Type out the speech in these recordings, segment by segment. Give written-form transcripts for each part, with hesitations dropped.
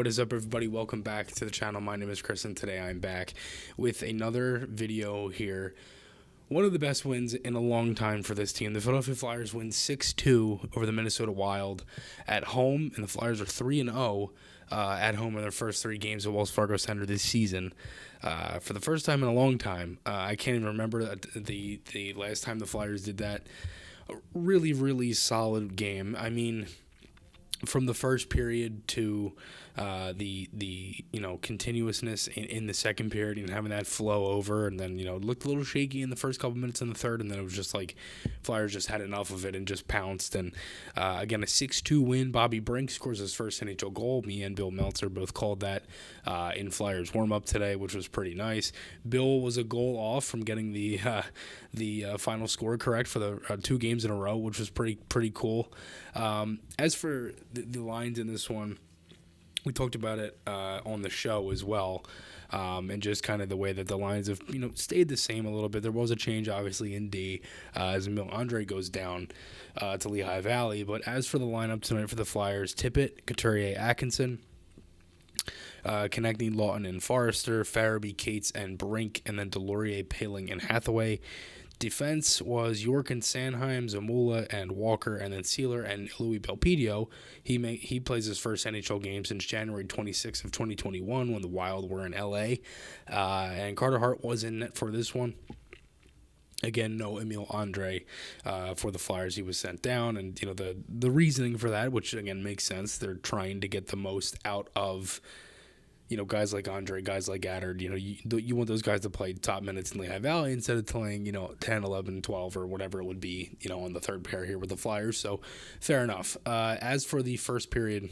What is up, everybody? Welcome back to the channel. My name is Chris, and today I'm back with another video here. One of the best wins in a long time for this team. The Philadelphia Flyers win 6-2 over the Minnesota Wild at home, and the Flyers are 3-0 at home in their first 3 games at Wells Fargo Center this season. For the first time in a long time. I can't even remember the last time the Flyers did that. A really, really solid game. I mean, from the first period to the continuousness in the second period and having that flow over, and then it looked a little shaky in the first couple minutes in the third, and then it was just like Flyers just had enough of it and just pounced. And again, a 6-2 win. Bobby BRINK'S scores his first NHL goal. Me and Bill Meltzer both called that in Flyers warm-up today, which was pretty nice. Bill was a goal off from getting the final score correct for the 2 games in a row, which was pretty cool. As for the lines in this one, we talked about it on the show as well, and just kind of the way that the lines have stayed the same a little bit. There was a change, obviously, in D as Emil Andre goes down to Lehigh Valley. But as for the lineup tonight for the Flyers, Tippett, Couturier, Atkinson, connecting Lawton and Forrester, Farabee, Cates, and Brink, and then Delorier, Paling, and Hathaway. Defense was York and Sanheim, Zamula and Walker, and then Sealer and Louis Belpedio. He plays his first NHL game since January 26th of 2021 when the Wild were in LA. And Carter Hart was in net for this one. Again, no Emil Andre for the Flyers. He was sent down, and the reasoning for that, which again makes sense. They're trying to get the most out of guys like Andre, guys like Goddard. You want those guys to play top minutes in Lehigh Valley instead of playing 10, 11, 12, or whatever it would be on the third pair here with the Flyers. So fair enough. As for the first period,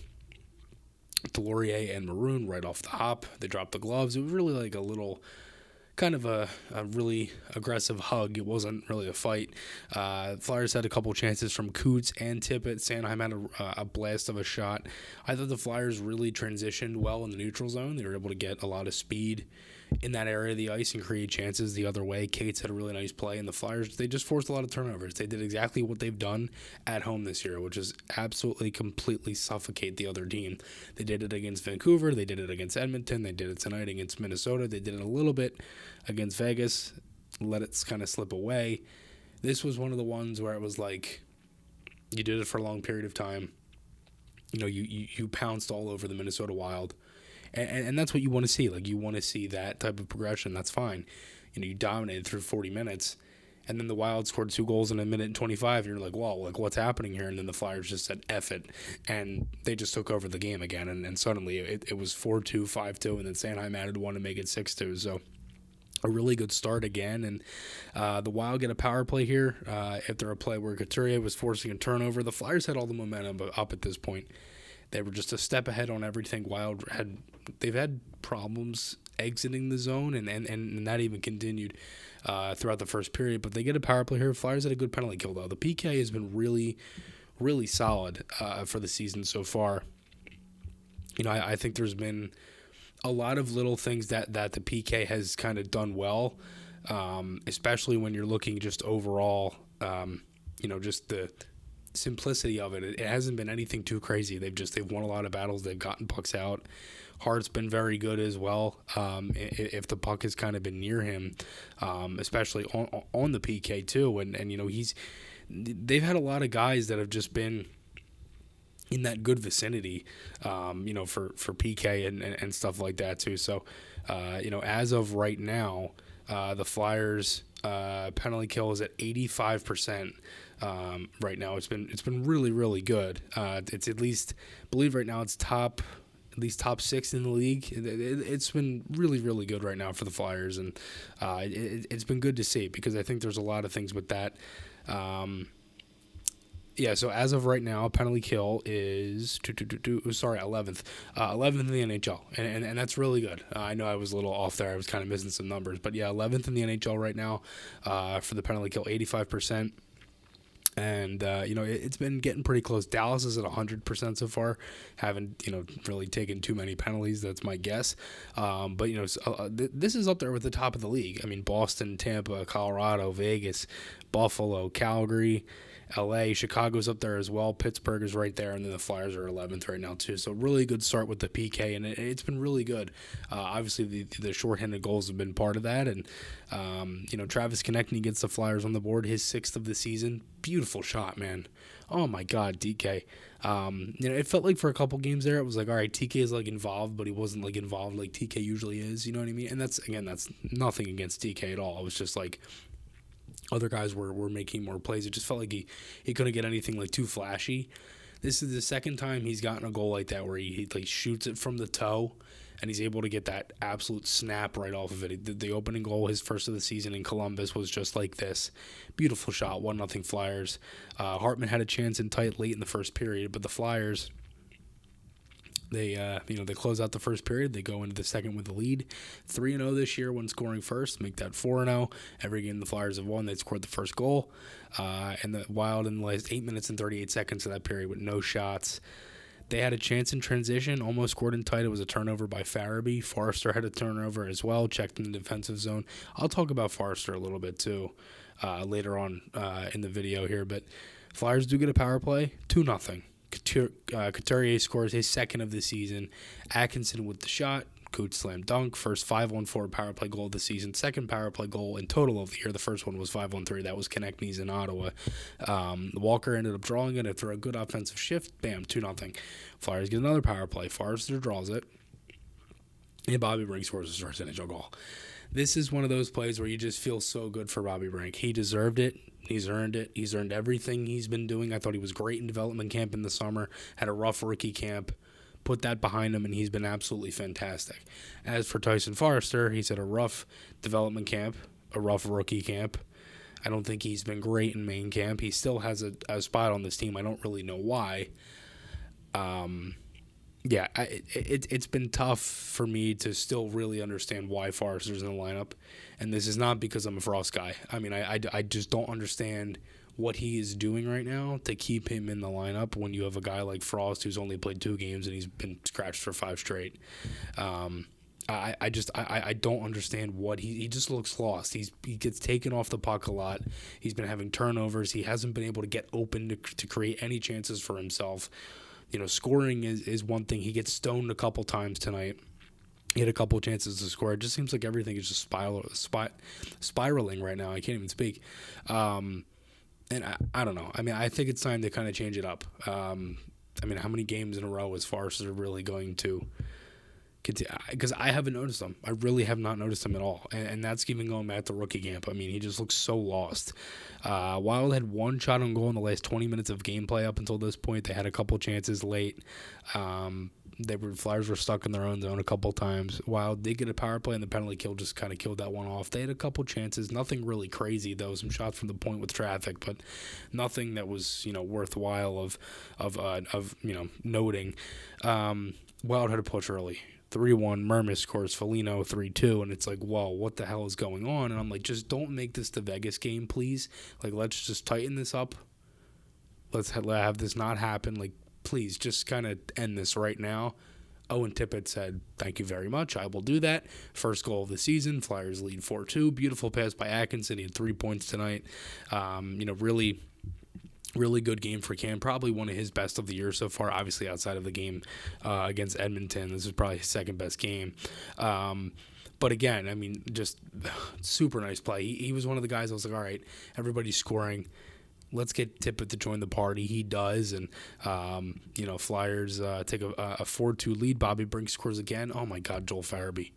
Delorier and Maroon right off the hop, they dropped the gloves. It was really like a little kind of a really aggressive hug. It wasn't really a fight. Flyers had a couple chances from Coots and Tippett. Sanheim had a blast of a shot. I thought the Flyers really transitioned well in the neutral zone. They were able to get a lot of speed in that area of the ice and create chances the other way. Cates had a really nice play, and the Flyers, they just forced a lot of turnovers. They did exactly what they've done at home this year, which is absolutely, completely suffocate the other team. They did it against Vancouver. They did it against Edmonton. They did it tonight against Minnesota. They did it a little bit against Vegas, let it kind of slip away. This was one of the ones where it was like you did it for a long period of time. You pounced all over the Minnesota Wild. And that's what you want to see. Like, you want to see that type of progression. That's fine. You dominated through 40 minutes, and then the Wild scored 2 goals in a minute and 25, and you're like, wow, like, what's happening here? And then the Flyers just said, F it, and they just took over the game again, and suddenly it was 4-2, 5-2, and then Sanheim added 1 to make it 6-2, so a really good start again. And the Wild get a power play here after a play where Couturier was forcing a turnover. The Flyers had all the momentum up at this point. They were just a step ahead on everything. Wild they've had problems exiting the zone, and that even continued throughout the first period. But they get a power play here. Flyers had a good penalty kill, though. The PK has been really, really solid for the season so far. I think there's been a lot of little things that the PK has kind of done well, especially when you're looking just overall, just the simplicity of it. It hasn't been anything too crazy. They've won a lot of battles. They've gotten pucks out. Hart's been very good as well. If the puck has kind of been near him, especially on the PK too, and they've had a lot of guys that have just been in that good vicinity, for PK and stuff like that too. So, as of right now, the Flyers penalty kill is at 85%. Right now, it's been really, really good. It's at least, I believe right now it's top 6 in the league. It's been really, really good right now for the Flyers, and it's been good to see, because I think there's a lot of things with that. So as of right now, penalty kill is 11th. 11th in the NHL, and that's really good. I know I was a little off there. I was kind of missing some numbers, but 11th in the NHL right now for the penalty kill, 85%. And, it's been getting pretty close. Dallas is at 100% so far. Haven't, really taken too many penalties. That's my guess. But this is up there with the top of the league. I mean, Boston, Tampa, Colorado, Vegas, Buffalo, Calgary, LA, Chicago's up there as well. Pittsburgh is right there, and then the Flyers are 11th right now too. So really good start with the PK, and it's been really good. Obviously, the shorthanded goals have been part of that, and Travis Konechny gets the Flyers on the board, his 6th of the season. Beautiful shot, man. Oh my God, DK. It felt like for a couple games there, it was like, all right, TK is like involved, but he wasn't like involved like TK usually is. You know what I mean? And that's nothing against TK at all. It was just like other guys were making more plays. It just felt like he couldn't get anything like too flashy. This is the second time he's gotten a goal like that where he like shoots it from the toe, and he's able to get that absolute snap right off of it. The opening goal, his first of the season in Columbus, was just like this. Beautiful shot, 1-0 Flyers. Hartman had a chance in tight late in the first period, but the Flyers, they close out the first period. They go into the second with the lead. 3-0 this year when scoring first. Make that 4-0. Every game the Flyers have won, they scored the first goal. And the Wild in the last 8 minutes and 38 seconds of that period with no shots. They had a chance in transition, almost scored in tight. It was a turnover by Farabee. Forrester had a turnover as well, checked in the defensive zone. I'll talk about Forrester a little bit too later on in the video here. But Flyers do get a power play, 2-0. Couturier scores his 2nd of the season. Atkinson with the shot. Cooch slam dunk. First 5-on-4 power play goal of the season. Second power play goal in total of the year. The first one was 5-on-3. That was Konechny's in Ottawa. Walker ended up drawing it after a good offensive shift. Bam, 2-0. Flyers get another power play. Forrester draws it. And Bobby Brink scores his first NHL goal. This is one of those plays where you just feel so good for Bobby Brink. He deserved it. He's earned it. He's earned everything he's been doing. I thought he was great in development camp in the summer. Had a rough rookie camp. Put that behind him, and he's been absolutely fantastic. As for Tyson Forrester, he's had a rough development camp, a rough rookie camp. I don't think he's been great in main camp. He still has a spot on this team. I don't really know why. It's been tough for me to still really understand why Forrester's in the lineup, and this is not because I'm a Frost guy. I mean, I just don't understand what he is doing right now to keep him in the lineup when you have a guy like Frost who's only played 2 games and he's been scratched for 5 straight. I don't understand what he just looks lost. He gets taken off the puck a lot. He's been having turnovers. He hasn't been able to get open to create any chances for himself. Scoring is one thing. He gets stoned a couple times tonight. He had a couple chances to score. It just seems like everything is just spiraling right now. I can't even speak. And I don't know. I mean, I think it's time to kind of change it up. How many games in a row is Forrester really going to continue? Because I haven't noticed him. I really have not noticed him at all. And that's even going back to rookie camp. I mean, he just looks so lost. Wild had 1 shot on goal in the last 20 minutes of gameplay up until this point. They had a couple chances late. Flyers were stuck in their own zone a couple times. Wild did get a power play, and the penalty kill just kind of killed that one off. They had a couple chances, nothing really crazy though. Some shots from the point with traffic, but nothing that was worthwhile of noting. Wild had a push early. 3-1, Mermis scores, Foligno 3-2, and it's like, whoa, what the hell is going on? And I'm like, just don't make this the Vegas game, please. Like, let's just tighten this up. Let's have this not happen. Like, please, just kind of end this right now. Owen Tippett said, thank you very much. I will do that. First goal of the season. Flyers lead 4-2. Beautiful pass by Atkinson. He had 3 points tonight. Really good game for Cam. Probably one of his best of the year so far, obviously outside of the game against Edmonton. This is probably his second best game. But again, I mean, just super nice play. He was one of the guys I was like, all right, everybody's scoring. Let's get Tippett to join the party. He does, and Flyers take a 4-2 lead. Bobby Brink scores again. Oh my God, Joel Farabee.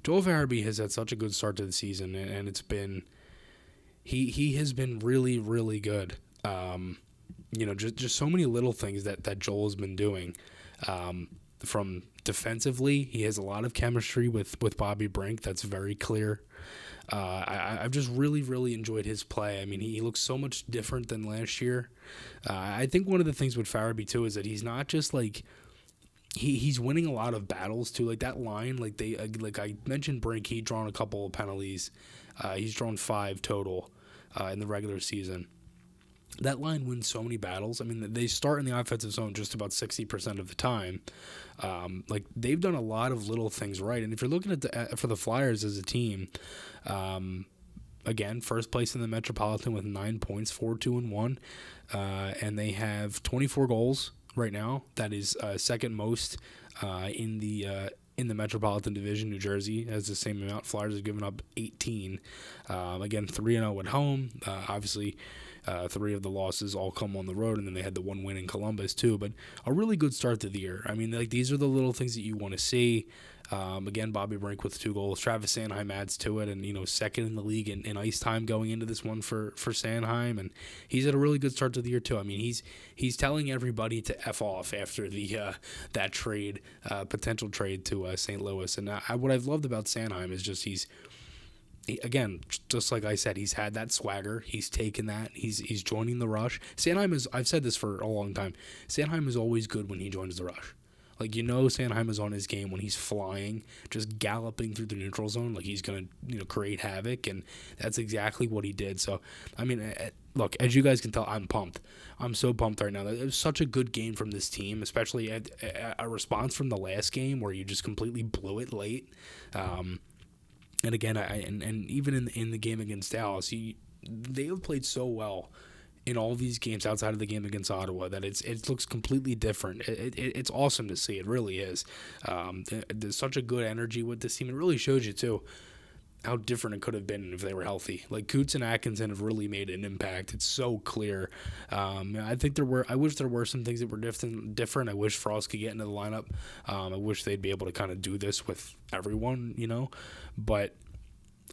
Joel Farabee has had such a good start to the season, and it's been he has been really, really good. Just so many little things that Joel has been doing. From defensively, he has a lot of chemistry with Bobby Brink. That's very clear. I've just really, really enjoyed his play. I mean, he looks so much different than last year. I think one of the things with Farabee too is that he's not just like he's winning a lot of battles too. Like that line, like I mentioned, Brink. He drawn a couple of penalties. He's drawn 5 total in the regular season. That line wins so many battles. I mean, they start in the offensive zone just about 60% of the time. They've done a lot of little things right. And if you're looking at for the Flyers as a team, again, first place in the Metropolitan with 9 points, 4-2-1, and they have 24 goals right now. That is second most in the Metropolitan Division. New Jersey has the same amount. Flyers have given up 18. Again, 3-0 at home. Obviously, 3 of the losses all come on the road, and then they had the 1 win in Columbus too. But a really good start to the year. I mean, like, these are the little things that you want to see. Again, Bobby Brink with 2 goals. Travis Sanheim adds to it, and second in the league in ice time going into this one for Sanheim, and he's had a really good start to the year too. I mean, he's telling everybody to F off after the that trade, potential trade to St. Louis. And what I've loved about Sanheim is just again, just like I said, he's had that swagger. He's taken that. He's joining the rush. Sanheim is, I've said this for a long time, Sanheim is always good when he joins the rush. Like, Sanheim is on his game when he's flying, just galloping through the neutral zone. Like, he's going to, create havoc, and that's exactly what he did. So, I mean, look, as you guys can tell, I'm pumped. I'm so pumped right now. It was such a good game from this team, especially a response from the last game where you just completely blew it late. And again, and even in the game against Dallas, they have played so well in all these games outside of the game against Ottawa that it looks completely different. It's awesome to see. It really is. There's such a good energy with this team. It really shows you too how different it could have been if they were healthy. Like, Coots and Atkinson have really made an impact. It's so clear. I wish there were some things that were different. I wish Frost could get into the lineup. I wish they'd be able to kind of do this with everyone, but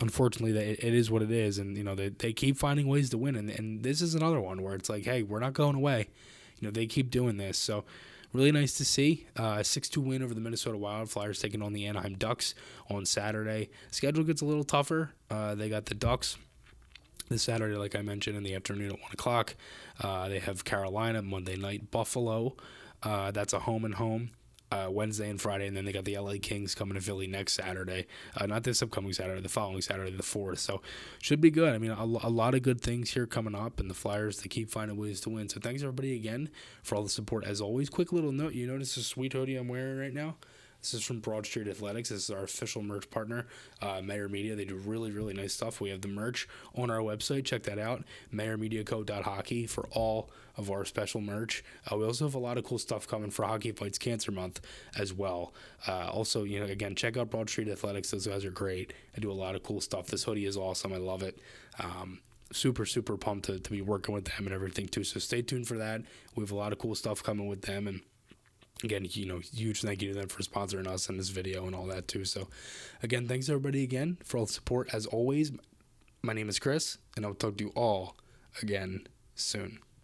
unfortunately, it is what it is, and they keep finding ways to win, and this is another one where it's like, hey, we're not going away. They keep doing this, so really nice to see. 6-2 win over the Minnesota Wild. Flyers taking on the Anaheim Ducks on Saturday. Schedule gets a little tougher. They got the Ducks this Saturday, like I mentioned, in the afternoon at 1 o'clock. They have Carolina Monday night, Buffalo. That's a home and home. Wednesday and Friday, and then they got the LA Kings coming to Philly next Saturday. Not this upcoming Saturday, the following Saturday, the 4th. So should be good. I mean, a lot of good things here coming up, and the Flyers, they keep finding ways to win. So thanks, everybody, again, for all the support. As always, quick little note, you notice the sweet hoodie I'm wearing right now? This is from Broad Street Athletics. This is our official merch partner, Maher Media. They do really, really nice stuff. We have the merch on our website. Check that out, mahermediaco.hockey, for all of our special merch. We also have a lot of cool stuff coming for Hockey Fights Cancer Month as well. Also, again, check out Broad Street Athletics. Those guys are great. I do a lot of cool stuff. This hoodie is awesome. I love it. Super, super pumped to be working with them and everything too. So stay tuned for that. We have a lot of cool stuff coming with them, and again, huge thank you to them for sponsoring us in this video and all that too. So again, thanks everybody again for all the support. As always, my name is Chris, and I'll talk to you all again soon.